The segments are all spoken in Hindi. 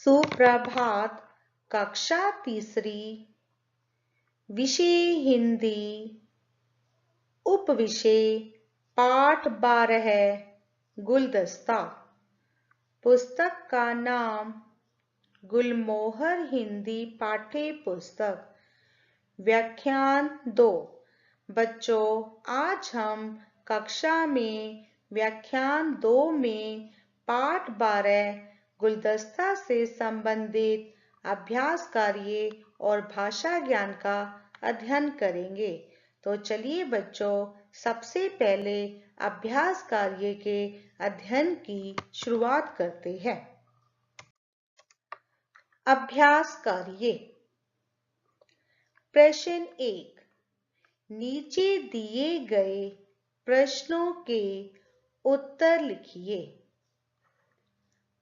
सुप्रभात। कक्षा तीसरी, विषय हिंदी, उपविषय पाठ 12, गुलदस्ता। पुस्तक का नाम गुलमोहर हिंदी पाठ्य पुस्तक। व्याख्यान 2। बच्चों, आज हम कक्षा में व्याख्यान 2 में पाठ 12 गुलदस्ता से संबंधित अभ्यास कार्य और भाषा ज्ञान का अध्ययन करेंगे। तो चलिए बच्चों, सबसे पहले अभ्यास कार्य के अध्ययन की शुरुआत करते हैं। अभ्यास कार्य। प्रश्न 1। नीचे दिए गए प्रश्नों के उत्तर लिखिए।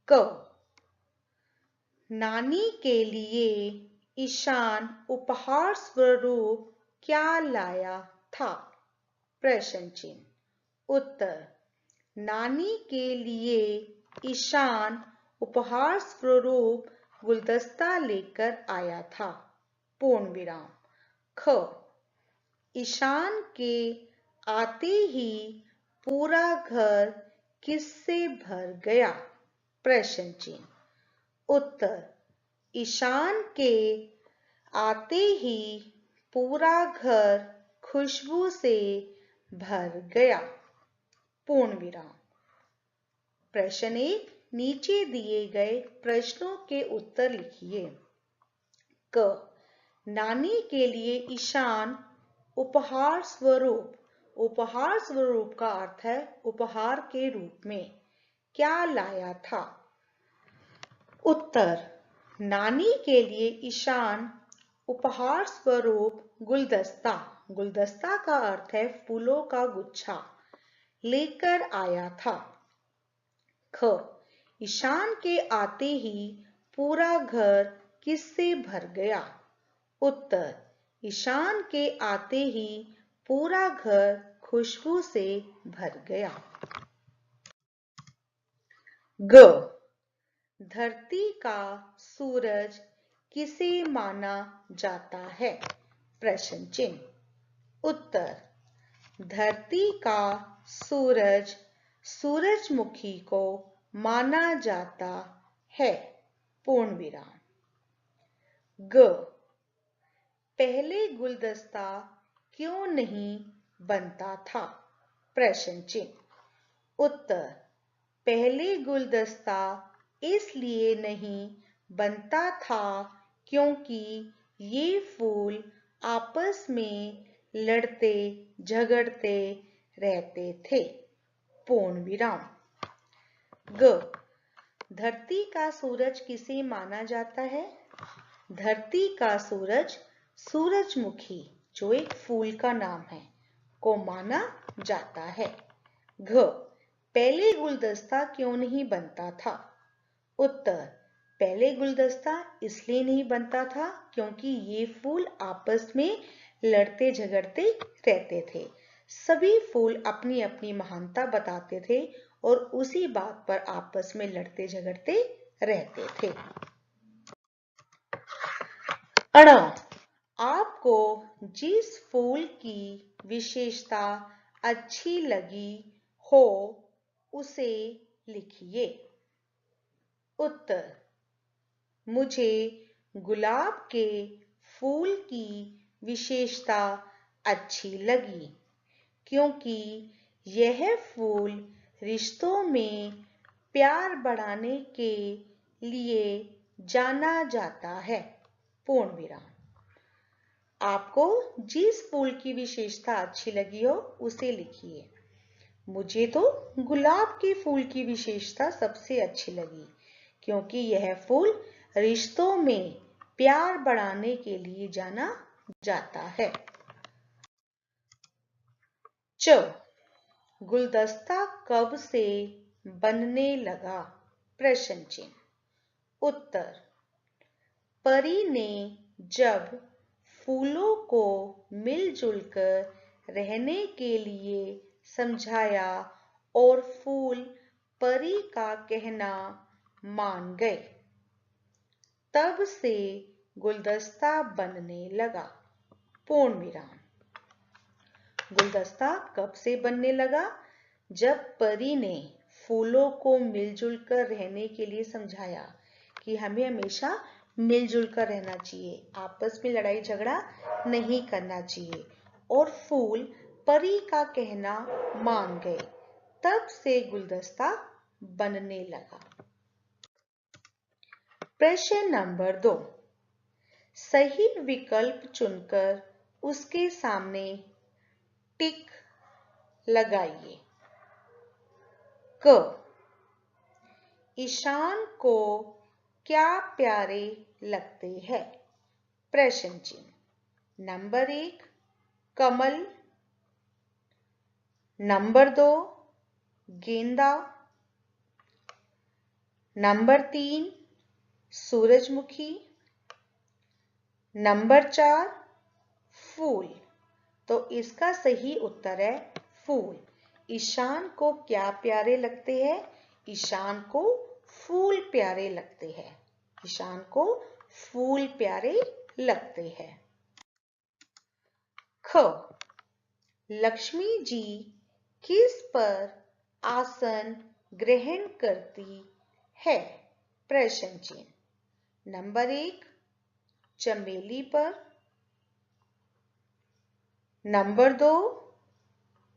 क। नानी के लिए ईशान उपहार स्वरूप क्या लाया था? प्रश्न चिन्ह। उत्तर। नानी के लिए ईशान उपहार स्वरूप गुलदस्ता लेकर आया था। पूर्ण विराम। ख। ईशान के आते ही पूरा घर किससे भर गया? प्रश्न चिन्ह। उत्तर। ईशान के आते ही पूरा घर खुशबू से भर गया। पूर्ण विराम। प्रश्न 1। नीचे दिए गए प्रश्नों के उत्तर लिखिए। क। नानी के लिए ईशान उपहार स्वरूप। उपहार स्वरूप का अर्थ है उपहार के रूप में। क्या लाया था? उत्तर। नानी के लिए ईशान उपहार स्वरूप गुलदस्ता। गुलदस्ता का अर्थ है फूलों का गुच्छा। लेकर आया था। ख। ईशान के आते ही पूरा घर किससे भर गया? उत्तर। ईशान के आते ही पूरा घर खुशबू से भर गया। ग। धरती का सूरज किसे माना जाता है? प्रश्न चिन्ह। उत्तर। धरती का सूरज सूरजमुखी को माना जाता है। पूर्ण विराम। ग। पहले गुलदस्ता क्यों नहीं बनता था? प्रश्न चिन्ह। उत्तर। पहले गुलदस्ता इसलिए नहीं बनता था क्योंकि ये फूल आपस में लड़ते झगड़ते रहते थे। पूर्ण विराम। ग। धरती का सूरज किसे माना जाता है? धरती का सूरज सूरजमुखी, जो एक फूल का नाम है, को माना जाता है। घ। पहले गुलदस्ता क्यों नहीं बनता था? उत्तर। पहले गुलदस्ता इसलिए नहीं बनता था क्योंकि ये फूल आपस में लड़ते झगड़ते रहते थे। सभी फूल अपनी अपनी महानता बताते थे और उसी बात पर आपस में लड़ते झगड़ते रहते थे। अण। आपको जिस फूल की विशेषता अच्छी लगी हो उसे लिखिए। उत्तर। मुझे गुलाब के फूल की विशेषता अच्छी लगी क्योंकि यह फूल रिश्तों में प्यार बढ़ाने के लिए जाना जाता है। पूर्ण विराम। आपको जिस फूल की विशेषता अच्छी लगी हो उसे लिखिए। मुझे तो गुलाब के फूल की विशेषता सबसे अच्छी लगी क्योंकि यह फूल रिश्तों में प्यार बढ़ाने के लिए जाना जाता है। च। गुलदस्ता कब से बनने लगा? प्रश्न चिन्ह। उत्तर। परी ने जब फूलों को मिलजुल कर रहने के लिए समझाया और फूल परी का कहना मान गए। तब से गुलदस्ता बनने लगा। पूर्ण विराम। गुलदस्ता कब से बनने लगा? जब परी ने फूलों को मिलजुल कर रहने के लिए समझाया कि हमें हमेशा मिलजुल कर रहना चाहिए, आपस में लड़ाई झगड़ा नहीं करना चाहिए, और फूल परी का कहना मान गए। तब से गुलदस्ता बनने लगा। प्रश्न नंबर 2। सही विकल्प चुनकर उसके सामने टिक लगाइए। क। ईशान को क्या प्यारे लगते हैं? प्रश्न चिन्ह। नंबर 1 कमल, नंबर 2 गेंदा, नंबर 3 सूरजमुखी, नंबर 4 फूल। तो इसका सही उत्तर है फूल। ईशान को क्या प्यारे लगते हैं? ईशान को फूल प्यारे लगते हैं। ईशान को फूल प्यारे लगते हैं। ख। लक्ष्मी जी किस पर आसन ग्रहण करती है? प्रश्न चिन्ह। नंबर 1 चमेली पर, नंबर 2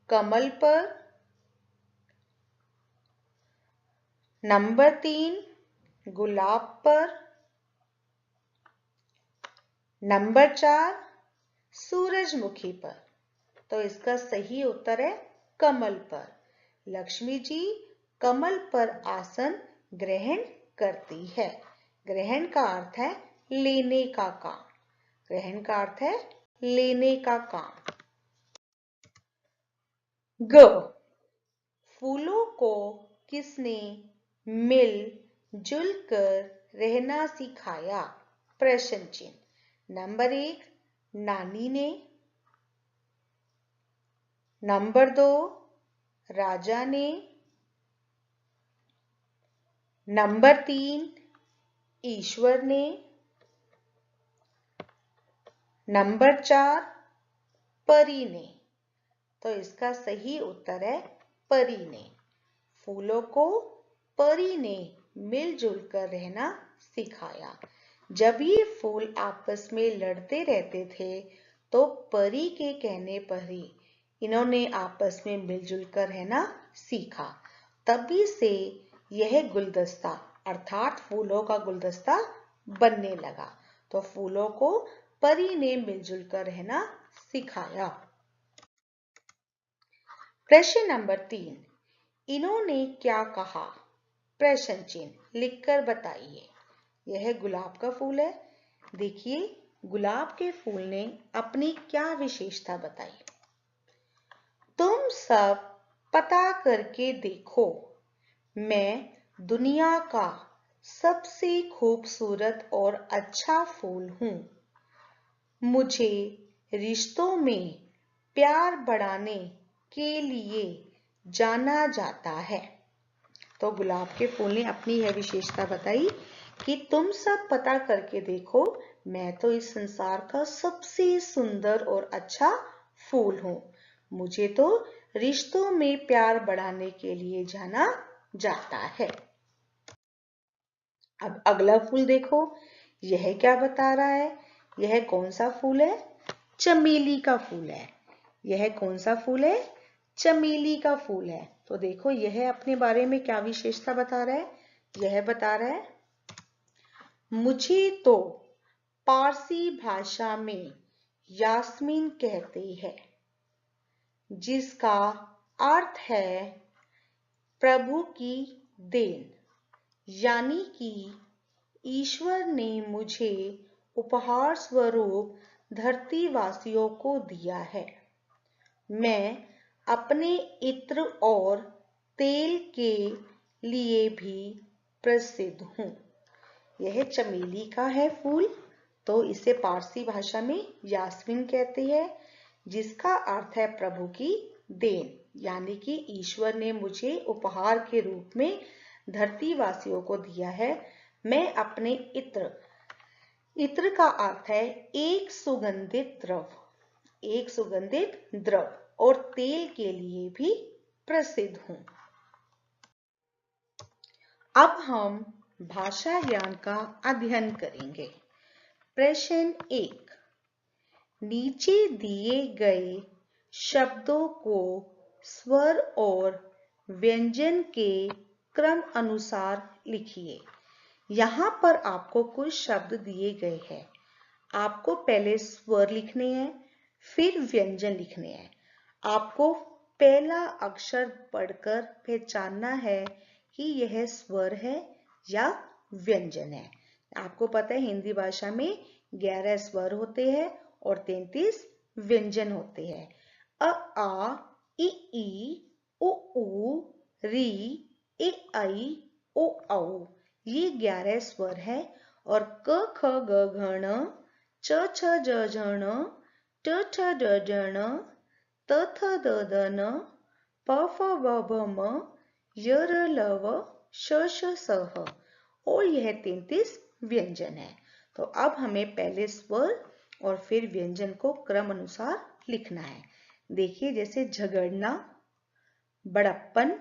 कमल पर, नंबर 3 गुलाब पर, नंबर 4 सूरजमुखी पर। तो इसका सही उत्तर है कमल पर। लक्ष्मी जी कमल पर आसन ग्रहण करती है। ग्रहण का अर्थ है लेने का काम। ग्रहण का अर्थ है लेने का काम। ग। फूलों को किसने मिल जुल कर रहना सिखाया? प्रश्न चिन्ह। नंबर 1 नानी ने, नंबर 2 राजा ने, नंबर 3 ईश्वर ने, नंबर 4 परी ने। तो इसका सही उत्तर है परी ने। फूलों को परी ने मिलजुल कर रहना सिखाया। जब ये फूल आपस में लड़ते रहते थे तो परी के कहने पर ही इन्होंने आपस में मिलजुल कर रहना सीखा। तभी से यह गुलदस्ता अर्थात फूलों का गुलदस्ता बनने लगा। तो फूलों को परी ने मिलजुल कर रहना सिखाया। प्रश्न नंबर 3 इन्होंने क्या कहा? प्रश्न चिन्ह लिखकर बताइए। यह गुलाब का फूल है। देखिए गुलाब के फूल ने अपनी क्या विशेषता बताई। तुम सब पता करके देखो, मैं दुनिया का सबसे खूबसूरत और अच्छा फूल हूं। मुझे रिश्तों में प्यार बढ़ाने के लिए जाना जाता है। तो गुलाब के फूल ने अपनी यह विशेषता बताई कि तुम सब पता करके देखो, मैं तो इस संसार का सबसे सुंदर और अच्छा फूल हूं। मुझे तो रिश्तों में प्यार बढ़ाने के लिए जाना जाता है। अब अगला फूल देखो, यह क्या बता रहा है? यह कौन सा फूल है? चमेली का फूल है। यह कौन सा फूल है? चमेली का फूल है। तो देखो यह अपने बारे में क्या विशेषता बता रहा है? यह बता रहा है मुझे तो पारसी भाषा में यास्मीन कहते हैं, जिसका अर्थ है प्रभु की देन, यानी कि ईश्वर ने मुझे उपहार स्वरूप धरतीवासियों को दिया है। मैं अपने इत्र और तेल के लिए भी प्रसिद्ध हूँ। यह चमेली का है फूल, तो इसे पारसी भाषा में यास्मीन कहते हैं, जिसका अर्थ है प्रभु की देन, यानी कि ईश्वर ने मुझे उपहार के रूप में धरतीवासियों को दिया है। मैं अपने इत्र इत्र का अर्थ है एक सुगंधित द्रव, एक सुगंधित द्रव और तेल के लिए भी प्रसिद्ध हूं। अब हम भाषा ज्ञान का अध्ययन करेंगे। प्रश्न 1, नीचे दिए गए शब्दों को स्वर और व्यंजन के क्रम अनुसार लिखिए। यहाँ पर आपको कुछ शब्द दिए गए हैं। आपको पहले स्वर लिखने हैं, फिर व्यंजन लिखने हैं। आपको पहला अक्षर पढ़कर पहचानना है कि यह स्वर है या व्यंजन है। आपको पता है हिंदी भाषा में 11 स्वर होते हैं और 33 व्यंजन होते हैं। अ, आ, इ, उ, री, ए, ऐ, ओ, औ। ये 11 स्वर है और क, ख, ग, घ, ण, च, छ, ज, झ, ण, ट, ठ, ड, ढ, ण, त, थ, द, ध, न, प, फ, ब, भ, म, य, र, ल, व, श, श, स, ह और यह 33 व्यंजन है। तो अब हमें पहले स्वर और फिर व्यंजन को क्रम अनुसार लिखना है। देखिए, जैसे झगड़ना, बड़प्पन,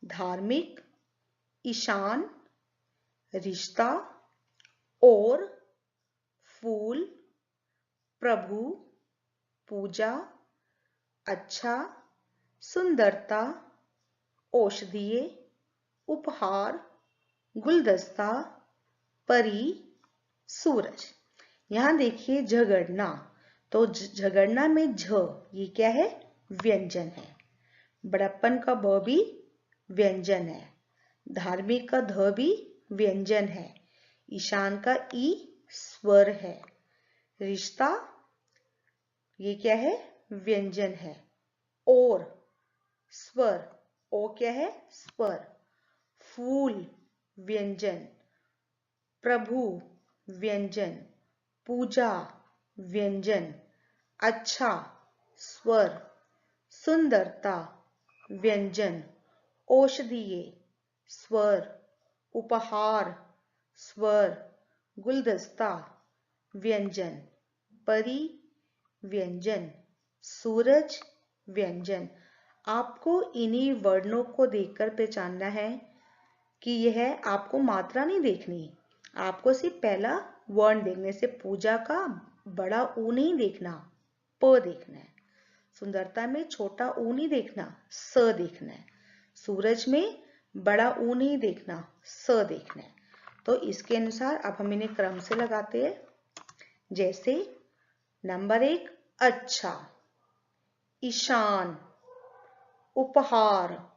धार्मिक, ईशान, रिश्ता, और, फूल, प्रभु, पूजा, अच्छा, सुंदरता, औषधीय, उपहार, गुलदस्ता, परी, सूरज। यहाँ देखिए झगड़ना, तो झगड़ना में झ ये क्या है? व्यंजन है। बड़प्पन का ब भी व्यंजन है। धार्मिक का ध भी व्यंजन है। ईशान का ई स्वर है। रिश्ता ये क्या है? व्यंजन है। और स्वर, ओ क्या है? स्वर। फूल व्यंजन। प्रभु व्यंजन। पूजा व्यंजन। अच्छा स्वर। सुंदरता व्यंजन। औषधीय स्वर। उपहार स्वर। गुलदस्ता व्यंजन। परी व्यंजन। सूरज व्यंजन। आपको इन्हीं वर्णों को देखकर पहचानना है कि यह, आपको मात्रा नहीं देखनी, आपको सिर्फ पहला वर्ण देखने से, पूजा का बड़ा ऊ नहीं देखना, प देखना है। सुंदरता में छोटा ऊ नहीं देखना, स देखना है। सूरज में बड़ा ऊ नहीं देखना, स देखना है। तो इसके अनुसार अब हम इन्हें क्रम से लगाते हैं। जैसे नंबर 1 अच्छा, ईशान, उपहार,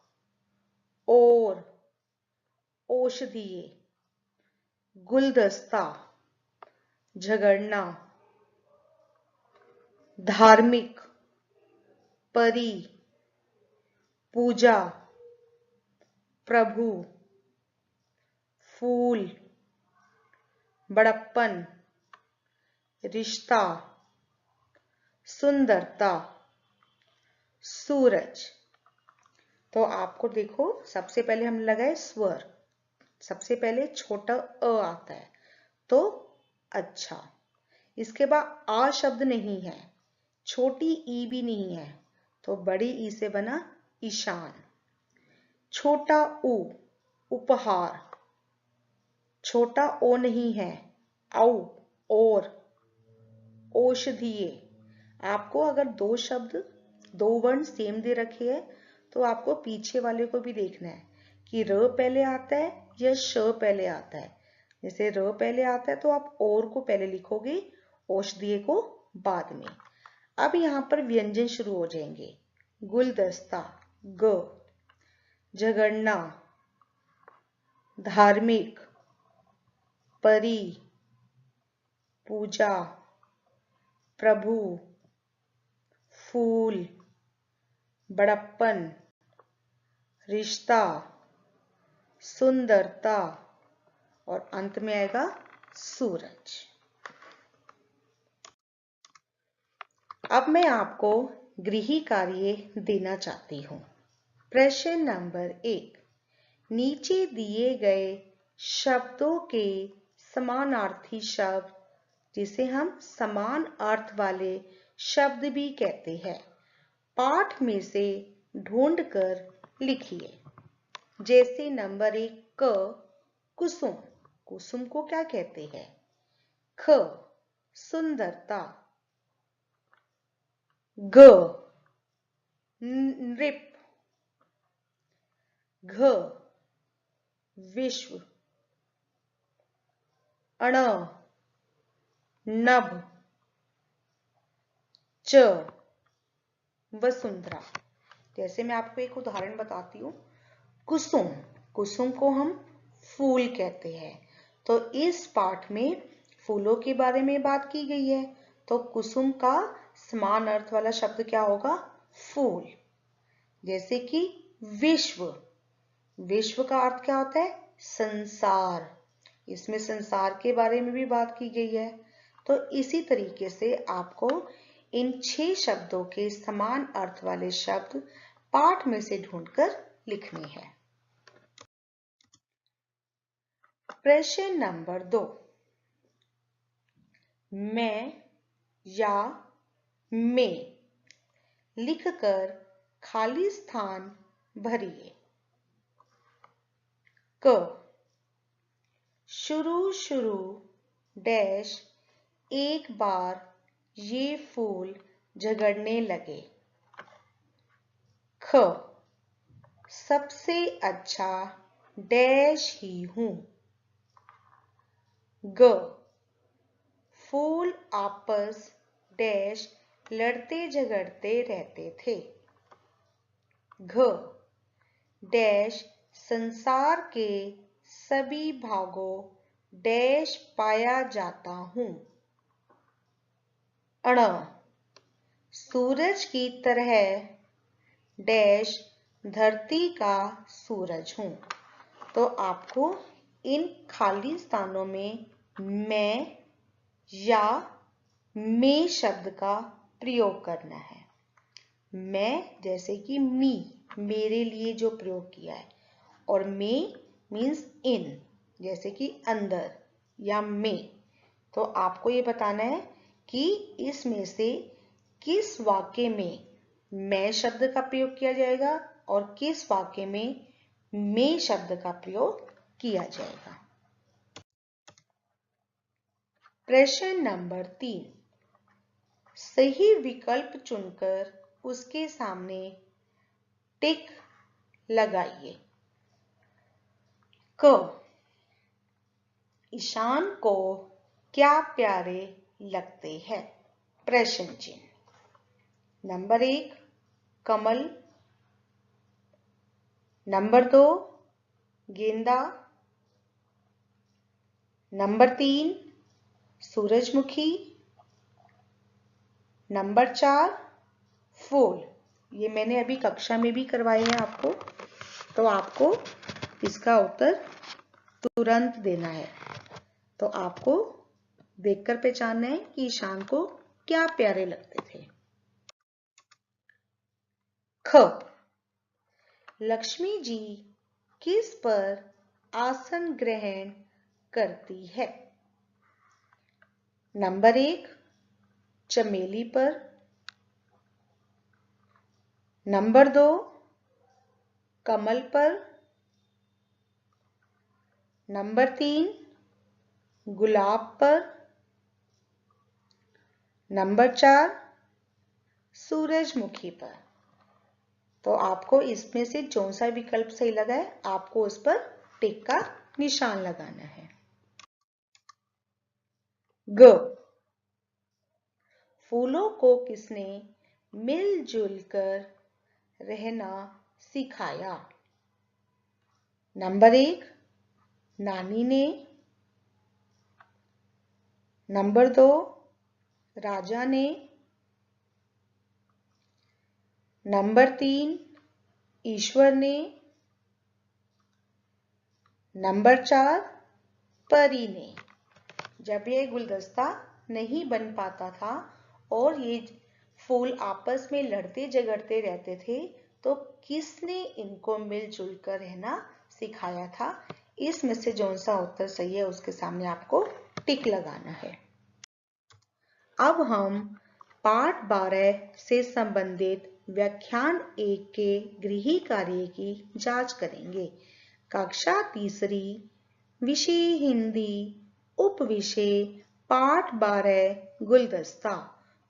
और, औषधीय, गुलदस्ता, झगड़ना, धार्मिक, परी, पूजा, प्रभु, फूल, बड़प्पन, रिश्ता, सुंदरता, सूरज। तो आपको देखो, सबसे पहले हम लगाए स्वर। सबसे पहले छोटा अ आता है तो अच्छा। इसके बाद आ शब्द नहीं है, छोटी ई भी नहीं है, तो बड़ी ई से बना ईशान। छोटा ऊ उपहार। छोटा ओ नहीं है, औ, और, औषधीय। आपको अगर दो शब्द, दो वर्ण सेम दे रखे हैं तो आपको पीछे वाले को भी देखना है कि र पहले आता है या श पहले आता है। जैसे र पहले आता है तो आप और को पहले लिखोगे, औषधीय को बाद में। अब यहाँ पर व्यंजन शुरू हो जाएंगे। गुलदस्ता ग, झगड़ना, धार्मिक, परी, पूजा, प्रभु, फूल, बड़प्पन, रिश्ता, सुंदरता, और अंत में आएगा सूरज। अब मैं आपको गृह कार्य देना चाहती हूँ। प्रश्न नंबर 1, नीचे दिए गए शब्दों के समानार्थी शब्द जिसे हम समान अर्थ वाले शब्द भी कहते हैं। पाठ में से ढूंढकर लिखिए। जैसे नंबर 1 क कुसुम, कुसुम को क्या कहते हैं? ख सुंदरता, ग नृप, घ विश्व, अण नभ, च वसुंधरा। जैसे मैं आपको एक उदाहरण बताती हूँ। कुसुम, कुसुम को हम फूल कहते हैं। तो इस पाठ में फूलों के बारे में बात की गई है, तो कुसुम का समान अर्थ वाला शब्द क्या होगा? फूल। जैसे कि विश्व, विश्व का अर्थ क्या होता है? संसार। इसमें संसार के बारे में भी बात की गई है। तो इसी तरीके से आपको इन 6 शब्दों के समान अर्थ वाले शब्द पाठ में से ढूंढकर लिखने हैं। प्रश्न नंबर 2, मैं या में लिखकर खाली स्थान भरिए। क शुरू शुरू डैश एक बार ये फूल झगड़ने लगे। ख सबसे अच्छा डैश ही हूं। ग फूल आपस डैश लड़ते झगड़ते रहते थे। घ डैश संसार के सभी भागों डैश पाया जाता हूं। अण सूरज की तरह डैश धरती का सूरज हूं। तो आपको इन खाली स्थानों में मैं या में शब्द का प्रयोग करना है। मैं जैसे कि मी, मेरे लिए जो प्रयोग किया है, और में मीन्स इन, जैसे कि अंदर या में। तो आपको ये बताना है कि इसमें से किस वाक्य में मैं शब्द का प्रयोग किया जाएगा और किस वाक्य में शब्द का प्रयोग किया जाएगा। प्रश्न नंबर 3, सही विकल्प चुनकर उसके सामने टिक लगाइए। क ईशान को क्या प्यारे लगते हैं? प्रश्न चिन्ह। नंबर 1 कमल, नंबर 2 गेंदा, नंबर 3 सूरजमुखी, नंबर 4 फूल। ये मैंने अभी कक्षा में भी करवाए हैं आपको, तो आपको इसका उत्तर तुरंत देना है। तो आपको देखकर पहचानना है कि ईशान को क्या प्यारे लगते थे। ख लक्ष्मी जी किस पर आसन ग्रहण करती है? नंबर 1 चमेली पर, नंबर 2 कमल पर, नंबर 3 गुलाब पर, नंबर 4 सूरजमुखी पर। तो आपको इसमें से जो सा विकल्प सही लगा है, आपको उस पर टिक का निशान लगाना है। ग फूलों को किसने मिलजुल कर रहना सिखाया? नंबर 1 नानी ने, नंबर 2 राजा ने, नंबर 3 ईश्वर ने, नंबर 4 परी ने। जब ये गुलदस्ता नहीं बन पाता था और ये फूल आपस में लड़ते झगड़ते रहते थे, तो किसने इनको मिलजुल कर रहना सिखाया था? इसमें से जो सा उत्तर सही है उसके सामने आपको टिक लगाना है। अब हम पाठ 12 से संबंधित व्याख्यान 1 के गृह कार्य की जांच करेंगे। कक्षा तीसरी, विषय हिंदी, उपविषय पाठ 12 गुलदस्ता।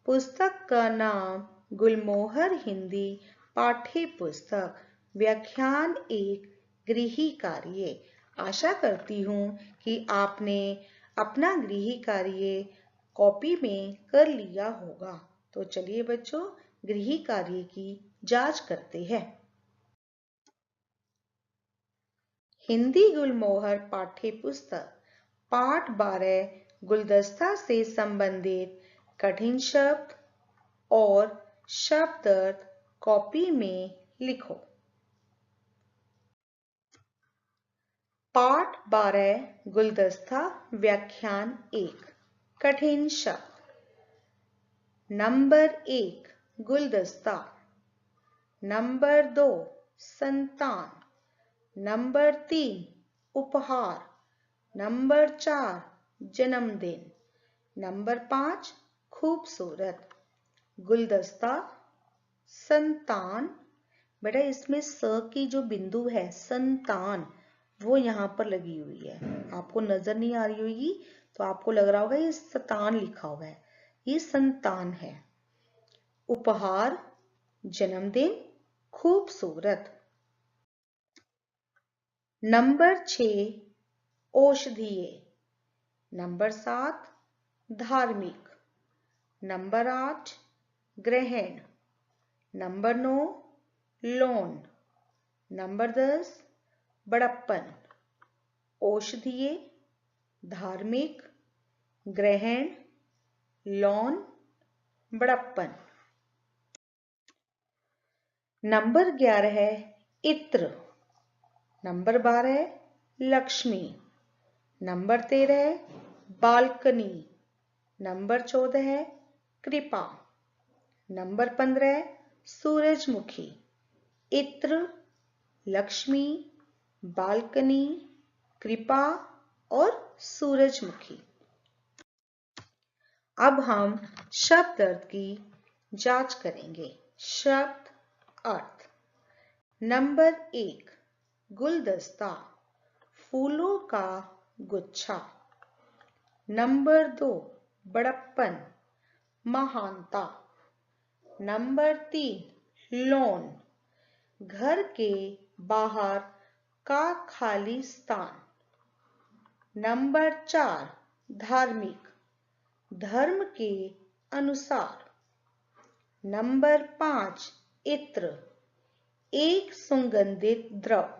पुस्तक का नाम गुलमोहर हिंदी पाठ्य पुस्तक। व्याख्यान 1 गृह कार्य। आशा करती हूँ कि आपने अपना गृह कार्य कॉपी में कर लिया होगा। तो चलिए बच्चों, गृह कार्य की जांच करते हैं। हिंदी गुलमोहर पाठ्य पुस्तक पाठ 12 गुलदस्ता से संबंधित कठिन शब्द और शब्दार्थ कॉपी में लिखो। पाठ 12 गुलदस्ता व्याख्यान 1 कठिन शब्द। नंबर 1 गुलदस्ता। नंबर 2 संतान। नंबर 3 उपहार। नंबर 4 जन्मदिन। नंबर 5 खूबसूरत। गुलदस्ता संतान। बेटा इसमें स की जो बिंदु है संतान, वो यहाँ पर लगी हुई है। आपको नजर नहीं आ रही होगी तो आपको लग रहा होगा ये सतान लिखा हुआ है, ये संतान है। उपहार, जन्मदिन, खूबसूरत। नंबर 6 औषधीय। नंबर 7 धार्मिक। नंबर 8 ग्रहण। Number 9 loan. नंबर 10 बड़प्पन। औषधीय, धार्मिक, ग्रहण, लोन, बड़प्पन। नंबर 11 है इत्र। Number 12 Lakshmi. Number 13 balcony. Number 14 है कृपा। नंबर 15 सूरजमुखी। इत्र, लक्ष्मी, बालकनी, कृपा और सूरजमुखी। अब हम शब्द अर्थ की जांच करेंगे। शब्द अर्थ। नंबर 1 गुलदस्ता, फूलों का गुच्छा। नंबर 2 बड़प्पन, महानता। नंबर 3 लॉन, घर के बाहर का खाली स्थान। नंबर 4 धार्मिक, धर्म के अनुसार। नंबर 5 इत्र, एक सुगंधित द्रव।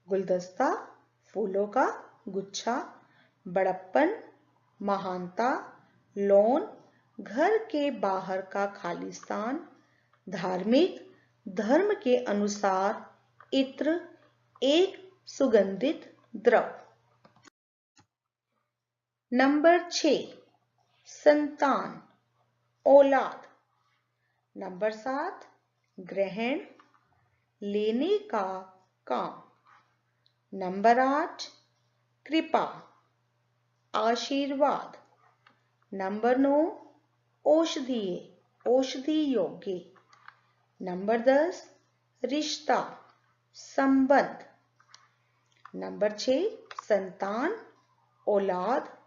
गुलदस्ता, फूलों का गुच्छा, बड़प्पन, महानता, लॉन, घर के बाहर का खाली स्थान, धार्मिक, धर्म के अनुसार, इत्र, एक सुगंधित द्रव। नंबर 6 संतान, औलाद। नंबर 7 ग्रहण, लेने का काम। नंबर 8 कृपा, आशीर्वाद। नंबर 9 औषधीय, औषधि योग्य। नंबर 10 रिश्ता, संबंध। नंबर 6 संतान, औलाद,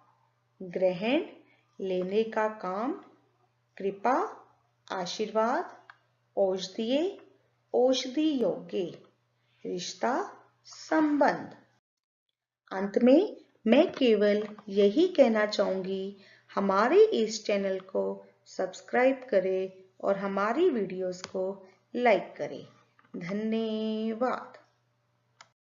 ग्रहण, लेने का काम, कृपा, आशीर्वाद, औषधीय, औषधि योग्य, रिश्ता, संबंध। अंत में मैं केवल यही कहना चाहूंगी, हमारे इस चैनल को सब्सक्राइब करें और हमारी वीडियोस को लाइक करें। धन्यवाद।